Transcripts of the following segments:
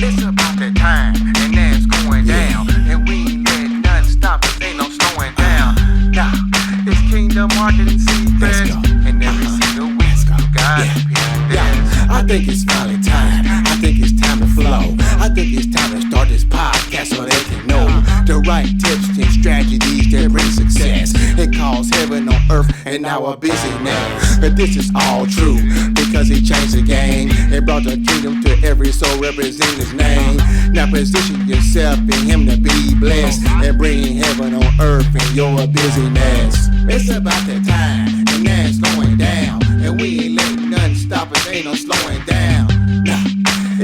It's about that time, and now it's going down. And we ain't letting nothing stop us, ain't no slowing down. Now, it's Kingdom Marketing Secrets. And every single week, you gotta pick this. I think it's finally time. I think it's time to flow. I think it's time to start this podcast so they can know the right tips and strategies that bring success. It calls heaven on earth and our busyness. But this is all true because he changed the game and brought the kingdom to every soul representing his name. Now position yourself in him to be blessed and bring heaven on earth in your busyness. It's about that time and now it's going down. And we ain't letting nothing stop us, ain't no slowing down. Nah,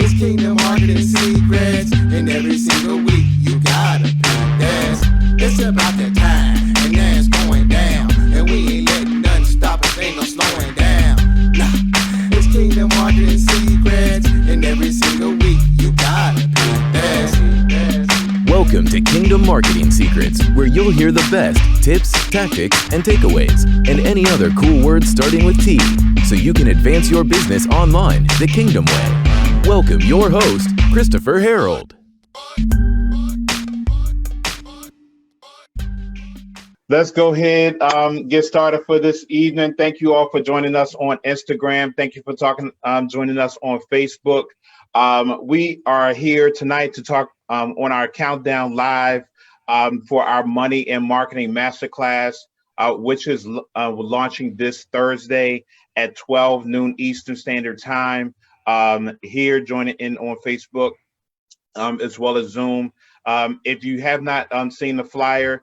it's Kingdom Marketing Secrets, and every single week you gotta pick this. It's about that time, and now it's going down. And we ain't letting nothing stop us, ain't no slowing down. Nah, it's Kingdom Marketing Secrets, and every single week you gotta pick this. Welcome to Kingdom Marketing Secrets, where you'll hear the best tips, tactics, and takeaways, and any other cool words starting with T, so you can advance your business online the Kingdom way. Welcome your host, Christopher Harold. Let's go ahead, get started for this evening. Thank you all for joining us on Instagram. Thank you for joining us on Facebook. We are here tonight to talk on our countdown live for our money and marketing masterclass, which is launching this Thursday at 12 noon Eastern Standard Time. Here, joining in on Facebook as well as Zoom. If you have not seen the flyer,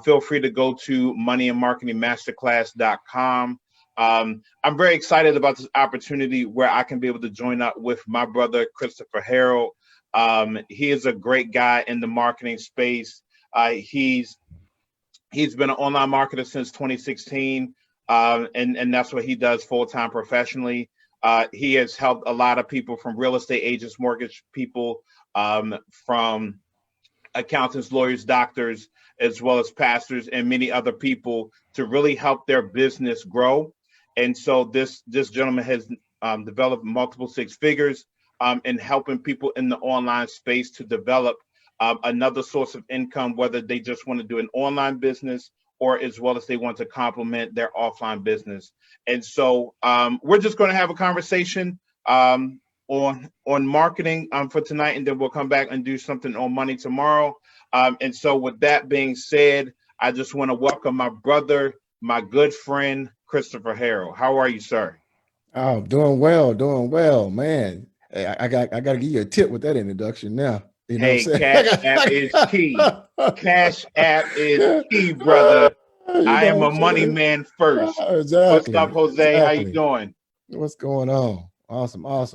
feel free to go to moneyandmarketingmasterclass.com. I'm very excited about this opportunity where I can be able to join up with my brother, Christopher Harold. He is a great guy in the marketing space. He's been an online marketer since 2016, and that's what he does full-time professionally. He has helped a lot of people, from real estate agents, mortgage people, from accountants, lawyers, doctors, as well as pastors and many other people, to really help their business grow. And so this gentleman has developed multiple six figures in helping people in the online space to develop another source of income, whether they just want to do an online business or as well as they want to complement their offline business. And so we're just going to have a conversation on marketing for tonight, and then we'll come back and do something on money tomorrow. And so with that being said, I just want to welcome my brother, my good friend, Christopher Harold. How are you, sir? Oh, doing well, man. Hey, I got to give you a tip with that introduction now. You know Hey, what I'm saying? Cash App is key. Cash App is key, brother. I am a money man first. Exactly. What's up, Jose? Exactly. How you doing? What's going on? Awesome. Man,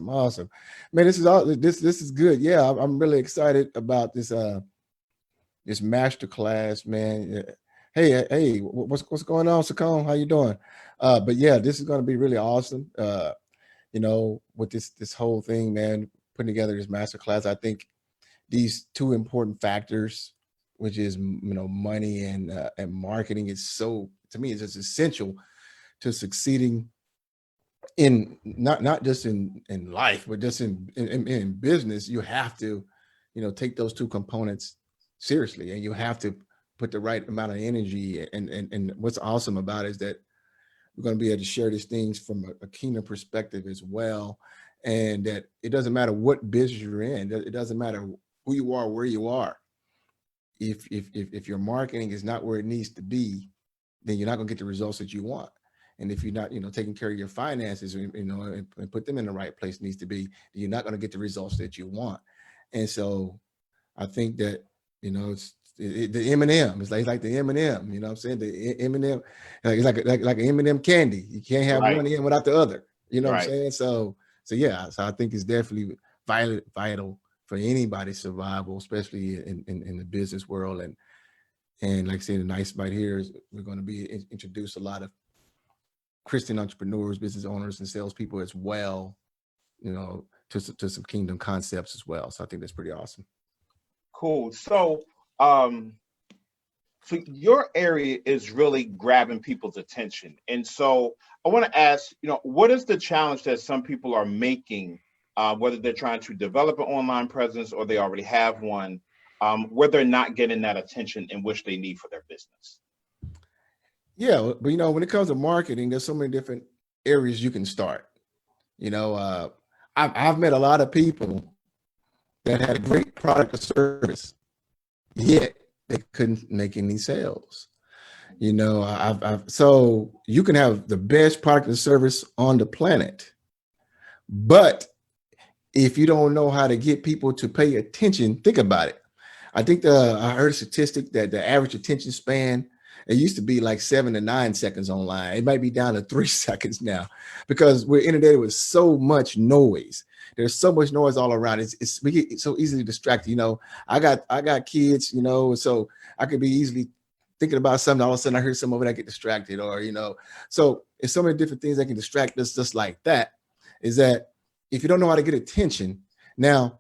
this is good. Yeah, I'm really excited about this this masterclass, man. Hey, what's going on, Sakone? How you doing? But yeah, this is going to be really awesome. With this whole thing, man, putting together this masterclass, I think these two important factors, which is money and marketing, is so, to me, it's just essential to succeeding in not just in life, but just in business. You have to take those two components seriously, and you have to put the right amount of energy. And what's awesome about it is that we're going to be able to share these things from a kingdom perspective as well, and that it doesn't matter what business you're in. It doesn't matter who you are, where you are. If your marketing is not where it needs to be, then you're not going to get the results that you want. And if you're not, taking care of your finances, and put them in the right place it needs to be, then you're not going to get the results that you want. And so I think that, the M&M, it's like the M&M, you know what I'm saying? The M&M, it's like an M&M candy. You can't have one end without the other, you know what I'm saying? So yeah, so I think it's definitely vital for anybody's survival, especially in the business world. And like I said, the nice part here is we're going to be introduce a lot of Christian entrepreneurs, business owners, and salespeople as well, to some kingdom concepts as well. So I think that's pretty awesome. Cool. So your area is really grabbing people's attention. And so I want to ask, what is the challenge that some people are making whether they're trying to develop an online presence or they already have one, where they're not getting that attention in which they need for their business? Yeah, but you know, when it comes to marketing, there's so many different areas you can start. You know, I've met a lot of people that had a great product or service, yet they couldn't make any sales. You know, so you can have the best product or service on the planet, but if you don't know how to get people to pay attention, think about it. I think I heard a statistic that the average attention span, it used to be like 7 to 9 seconds online. It might be down to 3 seconds now because we're inundated with so much noise. There's so much noise all around. We get so easily distracted. You know, I got kids, you know, so I could be easily thinking about something. All of a sudden I hear some of it, I get distracted, or, you know, so it's so many different things that can distract us just like that. Is that if you don't know how to get attention, now,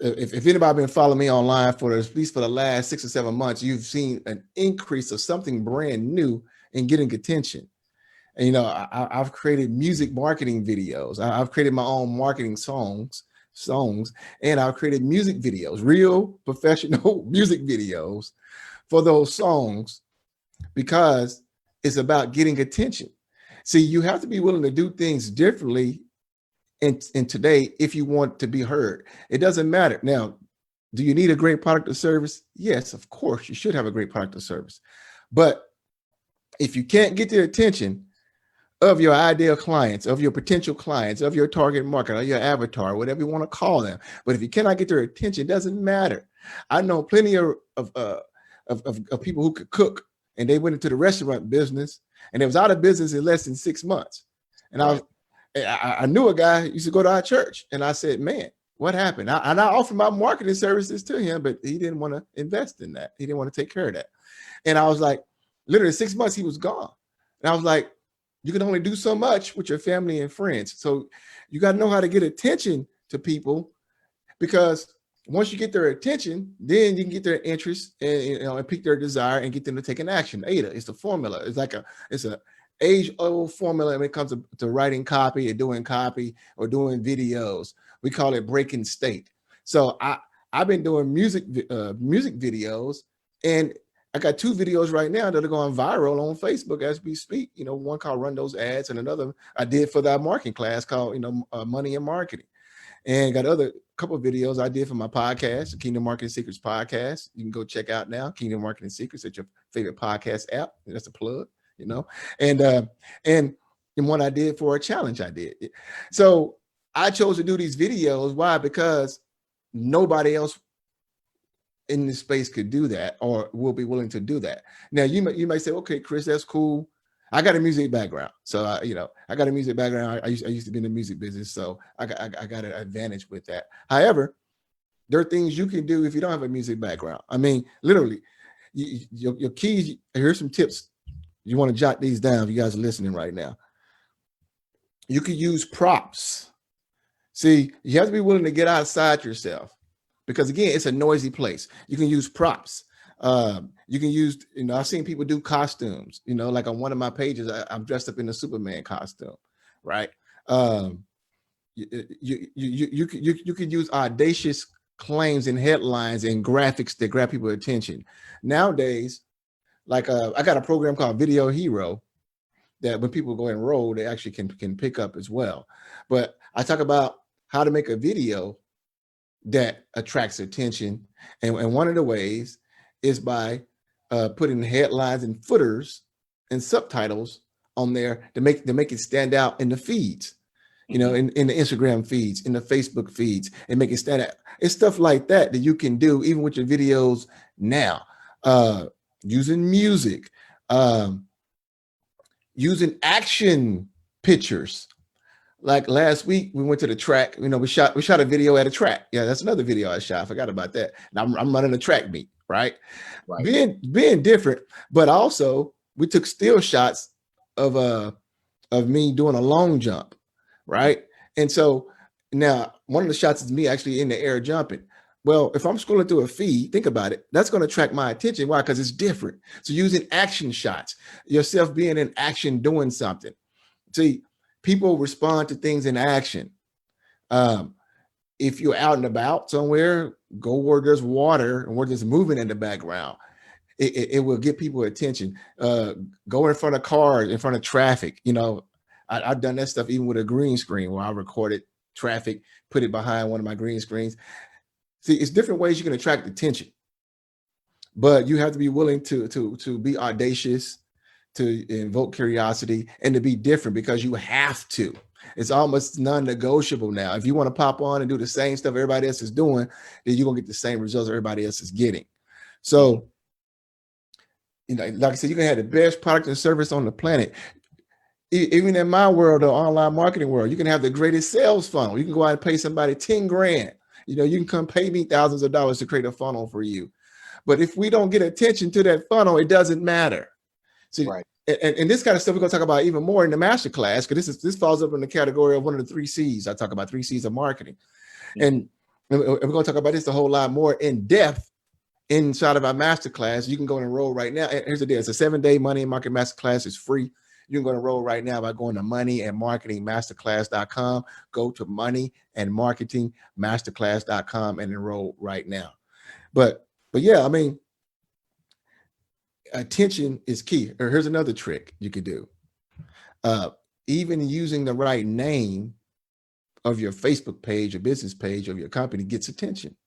if anybody been following me online for at least for the last 6 or 7 months, you've seen an increase of something brand new in getting attention. And, you know, I've created music marketing videos. I've created my own marketing songs, and I've created music videos, real professional music videos for those songs, because it's about getting attention. See, you have to be willing to do things differently in today if you want to be heard. It doesn't matter. Now, do you need a great product or service? Yes, of course, you should have a great product or service. But if you can't get the attention of your ideal clients, of your potential clients, of your target market, or your avatar, whatever you want to call them, but if you cannot get their attention, it doesn't matter. I know plenty of people who could cook, and they went into the restaurant business, and it was out of business in less than 6 months. And I knew a guy who used to go to our church, and I said, man, what happened? And I offered my marketing services to him, but he didn't want to invest in that. He didn't want to take care of that. And I was like, literally 6 months, he was gone. And I was like, you can only do so much with your family and friends. So you got to know how to get attention to people, because once you get their attention, then you can get their interest and, you know, and pique their desire and get them to take an action. ADA, it's the formula. It's a age-old formula when it comes to writing copy or doing videos. We call it breaking state. So I've been doing music videos, and I got 2 videos right now that are going viral on Facebook as we speak. You know, one called Run Those Ads, and another I did for that marketing class called, you know, Money and Marketing. And got other couple of videos I did for my podcast, the Kingdom Marketing Secrets podcast. You can go check out now, Kingdom Marketing Secrets, at your favorite podcast app. That's a plug, you know. And one I did for a challenge I did. So I chose to do these videos. Why? Because nobody else in this space could do that or will be willing to do that. Now you might say, okay, Chris, that's cool. I got a music background. So I got a music background. I used to be in the music business. So I got an advantage with that. However, there are things you can do if you don't have a music background. I mean, literally, your keys, here's some tips. You want to jot these down if you guys are listening right now. You can use props. See, you have to be willing to get outside yourself, because again, it's a noisy place. You can use props. You can use, you know, I've seen people do costumes, you know, like on one of my pages, I'm dressed up in a Superman costume, right? You could use audacious claims and headlines and graphics that grab people's attention. Nowadays, like I got a program called Video Hero that when people go enroll, they actually can pick up as well. But I talk about how to make a video that attracts attention. And one of the ways is by putting headlines and footers and subtitles on there to make it stand out in the feeds, you know, in the Instagram feeds, in the Facebook feeds, and make it stand out. It's stuff like that you can do even with your videos now, using music, using action pictures. Like last week, we went to the track. You know, we shot a video at a track. Yeah, that's another video I shot. I forgot about that. And I'm running a track meet, right? Being different, but also we took still shots of me doing a long jump, right? And so now one of the shots is me actually in the air jumping. Well, if I'm scrolling through a feed, think about it. That's going to attract my attention. Why? Because it's different. So using action shots, yourself being in action, doing something. See, people respond to things in action. If you're out and about somewhere, go where there's water and where there's moving in the background. It will get people attention. Go in front of cars, in front of traffic. I've done that stuff even with a green screen where I recorded traffic, put it behind one of my green screens. See, it's different ways you can attract attention, but you have to be willing to be audacious, to invoke curiosity, and to be different, because you have to. It's almost non-negotiable now. If you want to pop on and do the same stuff everybody else is doing, then you're gonna get the same results everybody else is getting. So, like I said, you can have the best product and service on the planet. Even in my world, the online marketing world, you can have the greatest sales funnel. You can go out and pay somebody 10 grand. You can come pay me thousands of dollars to create a funnel for you. But if we don't get attention to that funnel, it doesn't matter. See, Right. And this kind of stuff we're going to talk about even more in the masterclass, because this falls up in the category of one of the 3 C's. I talk about 3 C's of marketing. And we're going to talk about this a whole lot more in depth inside of our masterclass. You can go and enroll right now. Here's the deal. It's a 7-day money and marketing masterclass. It's free. You can go and enroll right now by going to moneyandmarketingmasterclass.com. Go to moneyandmarketingmasterclass.com and enroll right now. But yeah, I mean, attention is key. Or here's another trick you could do. Even using the right name of your Facebook page or business page of your company gets attention.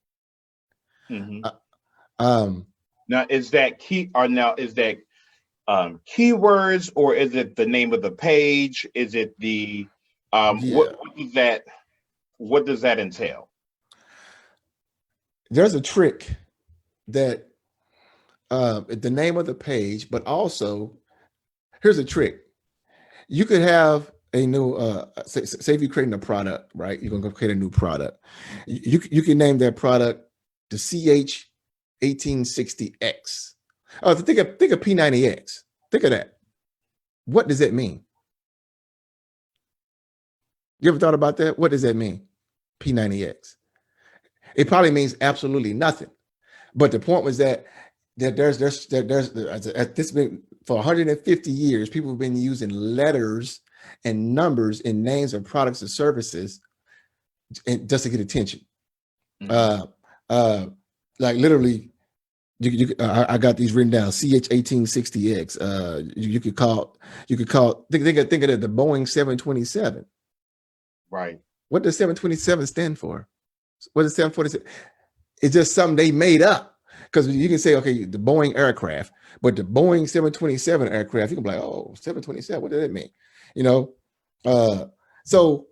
Now, is that key, or now is that keywords, or is it the name of the page? Is it the what does that entail? There's a trick that the name of the page, but also here's a trick. You could have a new say if you're creating a product, right? You're gonna create a new product. You can name that product the CH1860X. Oh, think of P90X. Think of that. What does that mean? You ever thought about that? What does that mean? P90X. It probably means absolutely nothing. But the point was that there's at this for 150 years, people have been using letters and numbers in names of products and services and just to get attention. Like literally, I got these written down. CH1860X. You could call think of it the Boeing 727. Right. What does 727 stand for? What does 747? It's just something they made up. Because you can say, okay, the Boeing aircraft, but the Boeing 727 aircraft, you can be like, oh, 727, what does that mean? So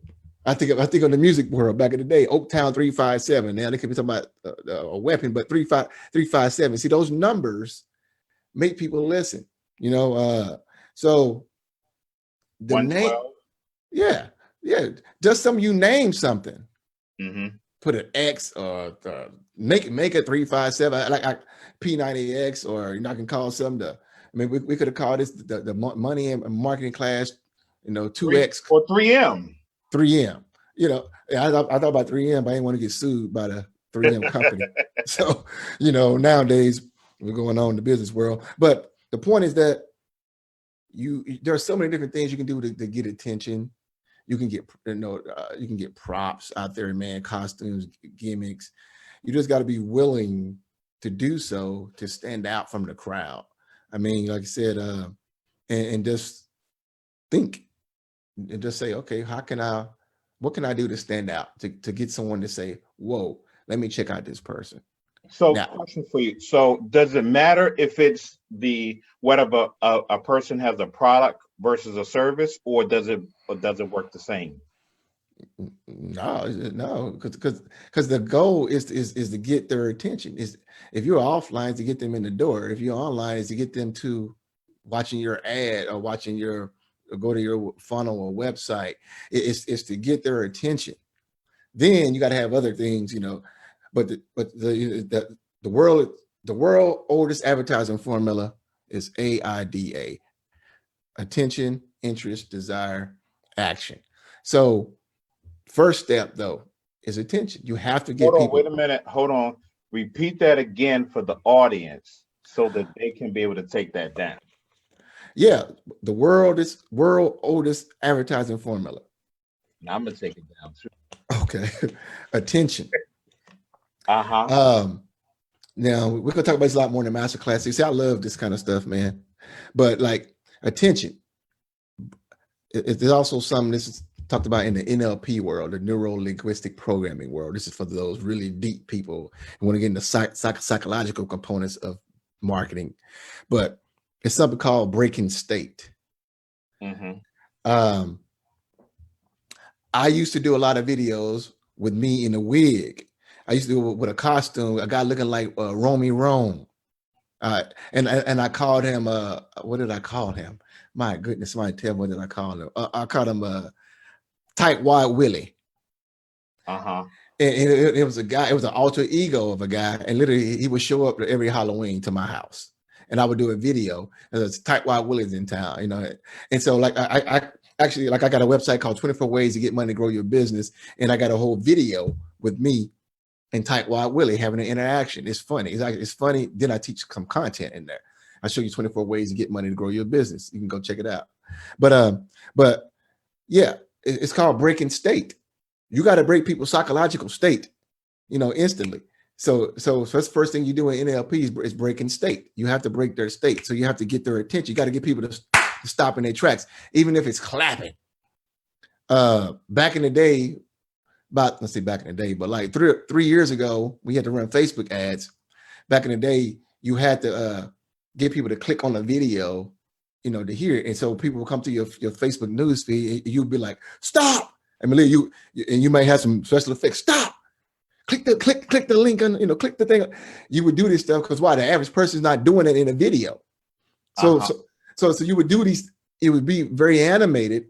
I think of the music world back in the day, Oaktown 357. Now they could be talking about a weapon, but 357. See, those numbers make people listen. So the 112. name, yeah, just you name something. Put an X or make it 357, like P90X, or I can call some we could have called this the money and marketing class, 2X or 3M. 3M. I thought about 3M, but I didn't want to get sued by the 3M company. So, nowadays we're going on in the business world. But the point is that there are so many different things you can do to get attention. You can get, you can get props out there, man, costumes, gimmicks. You just got to be willing to do so to stand out from the crowd. I mean, like I said, and just think and just say, okay, what can I do to stand out, to get someone to say, whoa, let me check out this person. So question for you. So does it matter if it's whatever a person has a product versus a service, or does it work the same? No, because the goal is to get their attention. If you're offline, to get them in the door. If you're online, is to get them to watching your ad or go to your funnel or website. It's to get their attention. Then you got to have other things, but the world oldest advertising formula is AIDA: attention, interest, desire, action. So first step though is attention. You have to get people. Wait a minute. Hold on. Repeat that again for the audience so that they can be able to take that down. Yeah, the world oldest advertising formula. I'm gonna take it down too. Okay. Attention. Uh-huh. Now we're gonna talk about this a lot more in the masterclass. You see, I love this kind of stuff, man. But like attention, there's also something this is talked about in the NLP world, the neuro linguistic programming world. This is for those really deep people who want to get into psychological components of marketing. But it's something called breaking state. I used to do a lot of videos with me in a wig. I used to do it with a costume, a guy looking like Romy Rome. And I called him, what did I call him? My goodness, somebody tell me what did I call him? I called him Tight Wide Willie. And it was a guy, it was an alter ego of a guy. And literally he would show up every Halloween to my house. And I would do a video. And it's Tight Wide Willie's in town, you know. And so like I actually, like I got a website called 24 Ways to Get Money to Grow Your Business. And I got a whole video with me and Tight Wide Willie having an interaction. It's funny. It's funny. Then I teach some content in there. I show you 24 ways to get money to grow your business. You can go check it out. But yeah, it's called breaking state. You got to break people's psychological state, you know, instantly. So that's the first thing you do in NLP is breaking state. You have to break their state. So you have to get their attention. You got to get people to stop in their tracks, even if it's clapping. Back in the day, but like three years ago, we had to run Facebook ads. Back in the day, you had to get people to click on the video, you know, to hear it. And so people will come to your Facebook news feed. You'd be like, stop. I mean, you might have some special effects. Stop. Click the link on, you know, click the thing. You would do this stuff because why? The average person's not doing it in a video. So you would do these. It would be very animated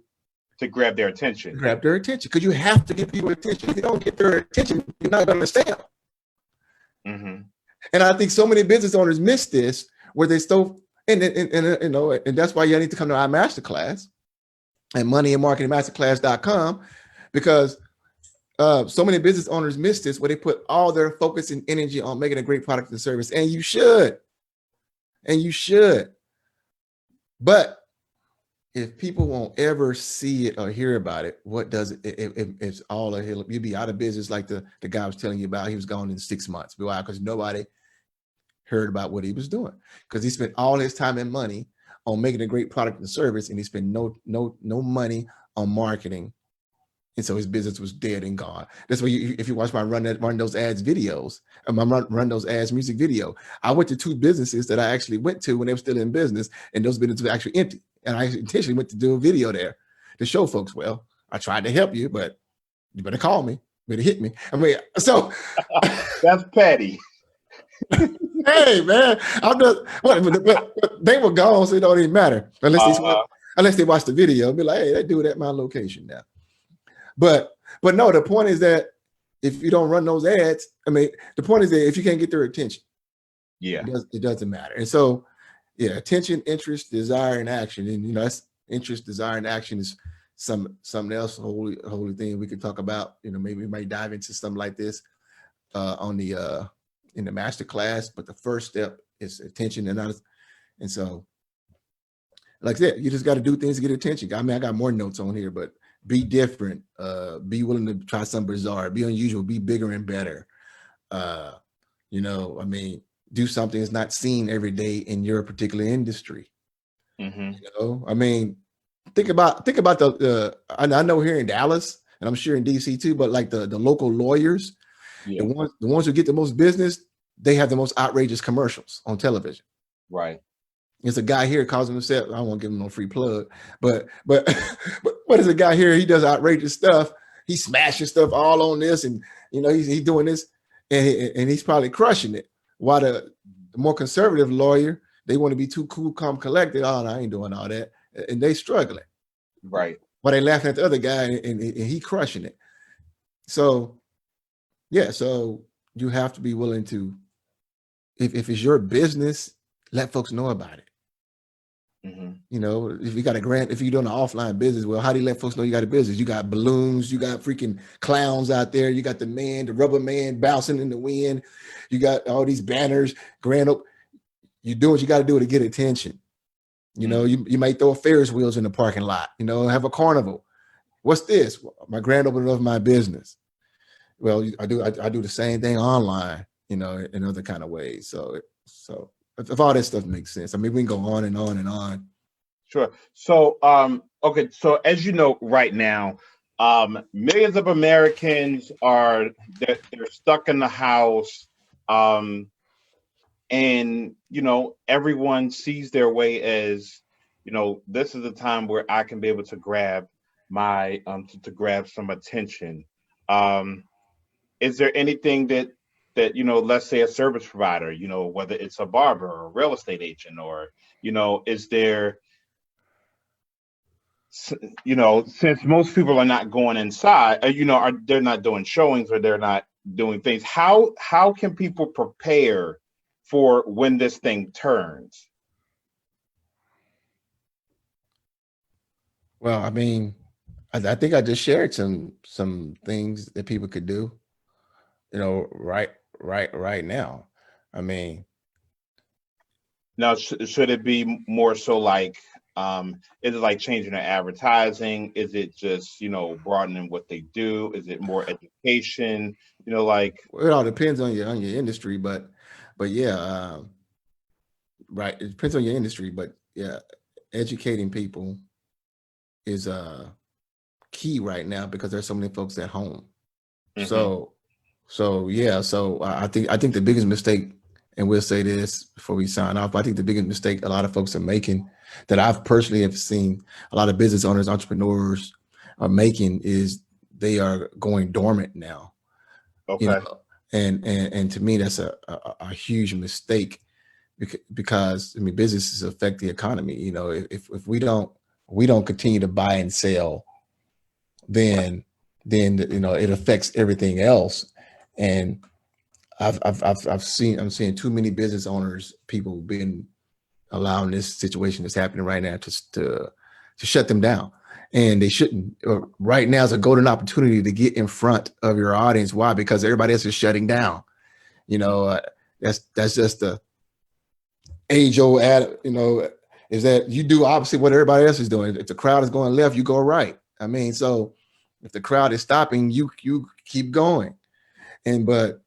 to grab their attention. Because you have to get people attention. If you don't get their attention, you're not going to understand. And I think so many business owners miss this, where they still and you know, and that's why you need to come to our masterclass at moneyandmarketingmasterclass.com, because so many business owners miss this, where they put all their focus and energy on making a great product and service, and you should, but if people won't ever see it or hear about it, what does it? It's all a hill. You'd be out of business, like the guy I was telling you about. He was gone in 6 months. Why? Because nobody heard about what he was doing. Because he spent all his time and money on making a great product and service, and he spent no money on marketing, and so his business was dead and gone. That's why if you watch my run those ads videos, my run those ads music video, I went to 2 businesses that I actually went to when they were still in business, and those businesses were actually empty. And I intentionally went to do a video there to show folks, well, I tried to help you, but you better call me, better hit me. I mean, so that's petty. Hey man, I'm just but they were gone, so it don't even matter unless they watch the video and be like, hey, that dude at my location now. But no, the point is that if you don't run those ads, I mean, the point is that if you can't get their attention, it doesn't matter. And so, yeah, attention, interest, desire, and action. And you know, that's interest, desire, and action is something else, holy thing we could talk about. You know, maybe we might dive into something like this in the master class. But the first step is attention, and so, like I said, you just got to do things to get attention. I mean, I got more notes on here, but be different, be willing to try something bizarre, be unusual, be bigger and better. You know, I mean, do something that's not seen every day in your particular industry. You know, I mean, think about the I know here in Dallas, and I'm sure in DC too, but like the local lawyers, the ones who get the most business, they have the most outrageous commercials on television. Right. It's a guy here calls himself, I don't want to give him no free plug, but what is a guy here? He does outrageous stuff. He's smashing stuff all on this, and you know, he's doing this, and he's probably crushing it. While the more conservative lawyer, they want to be too cool, calm, collected. Oh, no, I ain't doing all that, and they struggling. Right. While they laughing at the other guy, and he crushing it. So, yeah. So you have to be willing to, if it's your business, let folks know about it. You know, if you got if you're doing an offline business, well, how do you let folks know you got a business? You got balloons, you got freaking clowns out there, you got the rubber man bouncing in the wind, you got all these banners, you do what you got to do to get attention. You know, you might throw Ferris wheels in the parking lot, you know, have a carnival. What's this? My grand opening of my business. Well, I do the same thing online, in other kind of ways. So if all that stuff makes sense, I mean, we can go on and on and on. Sure. So, okay. So, as you know, right now, millions of Americans they're stuck in the house, um, and everyone sees their way as, this is a time where I can be able to grab my to grab some attention. Um, is there anything that let's say a service provider, whether it's a barber or a real estate agent, or is there since most people are not going inside, they're not doing showings or they're not doing things. How can people prepare for when this thing turns? Well, I mean, I think I just shared some things that people could do, right now. I mean, Now, should it be more so like, is it like changing their advertising? Is it just, broadening what they do? Is it more education? Like, it all depends on your industry, but yeah, right. It depends on your industry, but yeah, educating people is key right now because there's so many folks at home. mhm. So yeah, so I think the biggest mistake, and we'll say this before we sign off, I think the biggest mistake a lot of folks are making, that I've personally have seen a lot of business owners, entrepreneurs are making, is they are going dormant now. You Okay. know, and to me that's a huge mistake, because I mean businesses affect the economy. If we don't continue to buy and sell, then it affects everything else. And I'm seeing too many business owners, people being allowing this situation that's happening right now to shut them down. And they shouldn't. Right now is a golden opportunity to get in front of your audience. Why? Because everybody else is shutting down. You know, that's just the age old ad. Is that you do opposite what everybody else is doing. If the crowd is going left, you go right. I mean, so if the crowd is stopping, you keep going. And the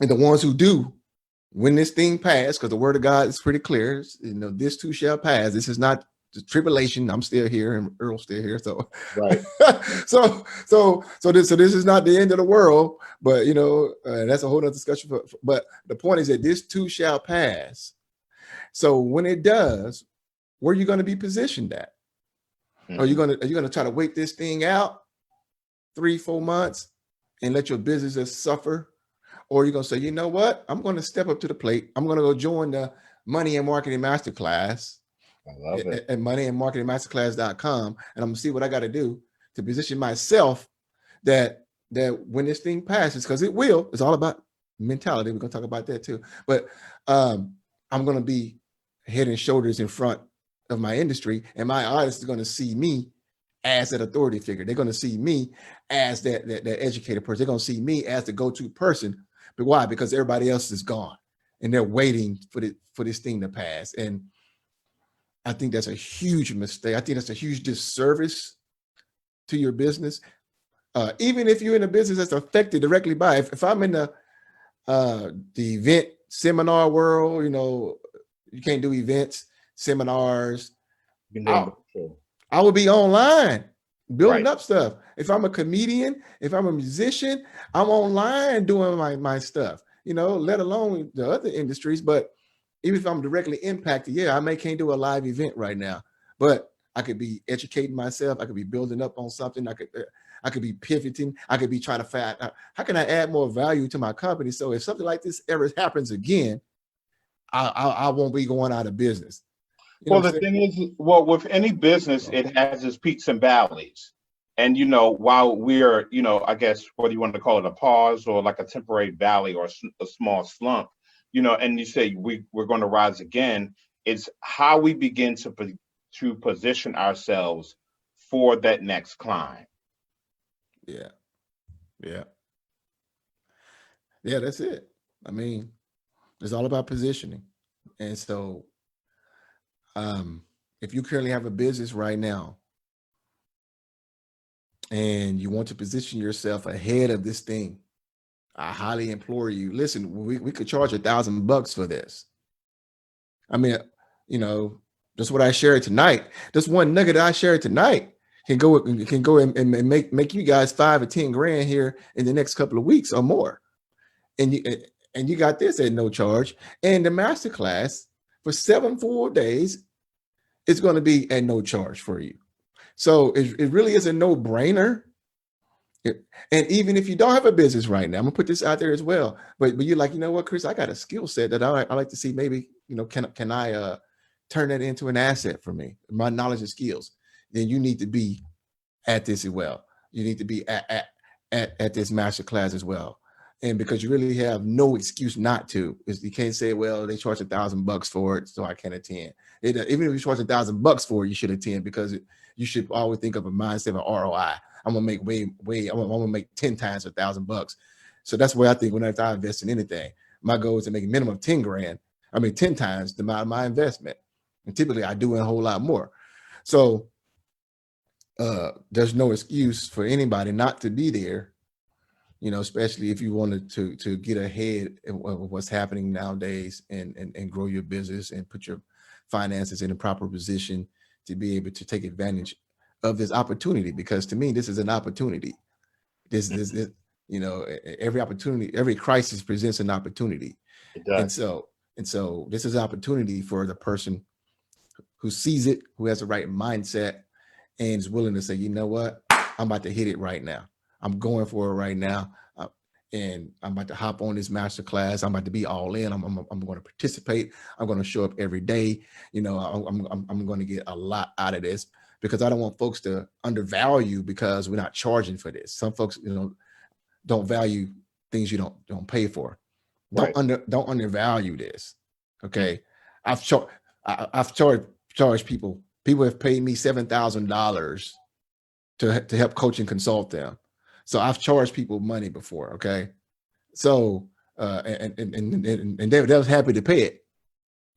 ones who do, when this thing passed, because the word of God is pretty clear, this too shall pass. This is not the tribulation. I'm still here, and Earl's still here. So, Right. so this is not the end of the world. But that's a whole other discussion. But the point is that this too shall pass. So when it does, where are you going to be positioned at? Are you Mhm. going to try to wait this thing out 3-4 months and let your business just suffer? Or you're going to say, you know what? I'm going to step up to the plate. I'm going to go join the Money and Marketing Masterclass I love it. at moneyandmarketingmasterclass.com. And I'm going to see what I got to do to position myself that when this thing passes, because it will, it's all about mentality. We're going to talk about that too. But I'm going to be head and shoulders in front of my industry, and my audience is going to see me as that authority figure. They're going to see me as that educated person. They're going to see me as the go-to person. But why? Because everybody else is gone, and they're waiting for this thing to pass. And I think that's a huge mistake. I think that's a huge disservice to your business. Even if you're in a business that's affected directly by it. If I'm in the event seminar world, you can't do events, seminars. You can do them I, virtual. I would be online building Right. up stuff. If I'm a comedian, if I'm a musician, I'm online doing my stuff, let alone the other industries. But even if I'm directly impacted, yeah, can't do a live event right now, but I could be educating myself. I could be building up on something. I could be pivoting. I could be trying to find out how can I add more value to my company. So if something like this ever happens again, I won't be going out of business. You know Well, what the I'm saying? thing is, well, with any business, it has its peaks and valleys. And, while we're, I guess, whether you want to call it a pause or like a temporary valley or a small slump, and you say we're going to rise again, it's how we begin to position ourselves for that next climb. Yeah, yeah, yeah. That's it. I mean, it's all about positioning. And so, if you currently have a business right now, and you want to position yourself ahead of this thing, I highly implore you. Listen, we could charge $1,000 for this. I mean, you know, that's what I shared tonight. This one nugget I shared tonight can go and make you guys 5 or 10 grand here in the next couple of weeks or more. And you got this at no charge. And the masterclass for 7 full days is going to be at no charge for you. So it really is a no-brainer. And even if you don't have a business right now, I'm gonna put this out there as well. But you're like, you know what, Chris, I got a skill set that I like to see. Maybe, you know, can I turn that into an asset for me? My knowledge and skills. Then you need to be at this as well. You need to be at this masterclass as well. And because you really have no excuse not to. You can't say, well, they charge $1,000 for it, so I can't attend. Even if you charge $1,000 for it, you should attend, because you should always think of a mindset of ROI. I'm gonna make I'm gonna make 10 times $1,000. So that's where I think whenever I invest in anything, my goal is to make a minimum of 10 grand. I mean, 10 times the amount of my investment. And typically I do a whole lot more. So there's no excuse for anybody not to be there, you know, especially if you wanted to get ahead of what's happening nowadays and grow your business and put your finances in a proper position to be able to take advantage of this opportunity. Because to me, this is an opportunity. This you know, every opportunity, every crisis presents an opportunity. It does. And so this is an opportunity for the person who sees it, who has the right mindset, and is willing to say, you know what, I'm about to hit it right now. I'm going for it right now. And I'm about to hop on this masterclass. I'm about to be all in. I'm going to participate. I'm going to show up every day. You know, I'm going to get a lot out of this, because I don't want folks to undervalue because we're not charging for this. Some folks, you know, don't value things you don't pay for. Right. Don't undervalue this. Okay. I've charged people. People have paid me $7,000 to help coach and consult them. So I've charged people money before. Okay. So, and they was happy to pay it.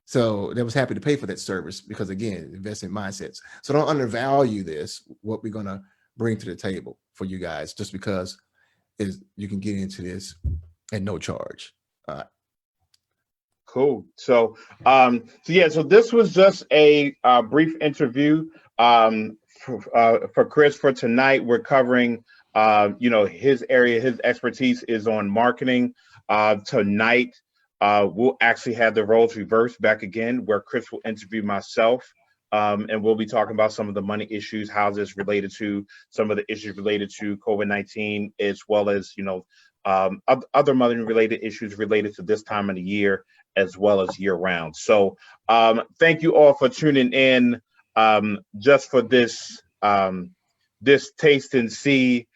So they was happy to pay for that service, because again, investment mindsets. So don't undervalue this, what we're going to bring to the table for you guys, just because you can get into this at no charge. Cool. So this was just a brief interview for Chris for tonight. We're covering, his area, his expertise is on marketing. Tonight, we'll actually have the roles reversed back again, where Chris will interview myself, and we'll be talking about some of the money issues, how this related to some of the issues related to COVID-19, as well as, other money-related issues related to this time of the year, as well as year-round. So thank you all for tuning in just for this taste and see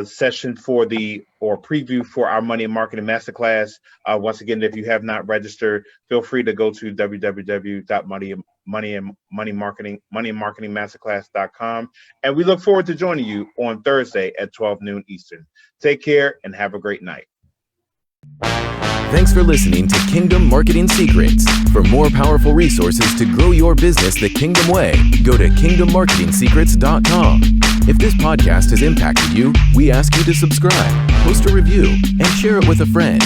session preview for our Money and Marketing Masterclass. Once again, if you have not registered, feel free to go to www.moneyandmarketingmasterclass.com. And we look forward to joining you on Thursday at 12 noon Eastern. Take care and have a great night. Thanks for listening to Kingdom Marketing Secrets. For more powerful resources to grow your business the Kingdom way, go to kingdommarketingsecrets.com. If this podcast has impacted you, we ask you to subscribe, post a review, and share it with a friend.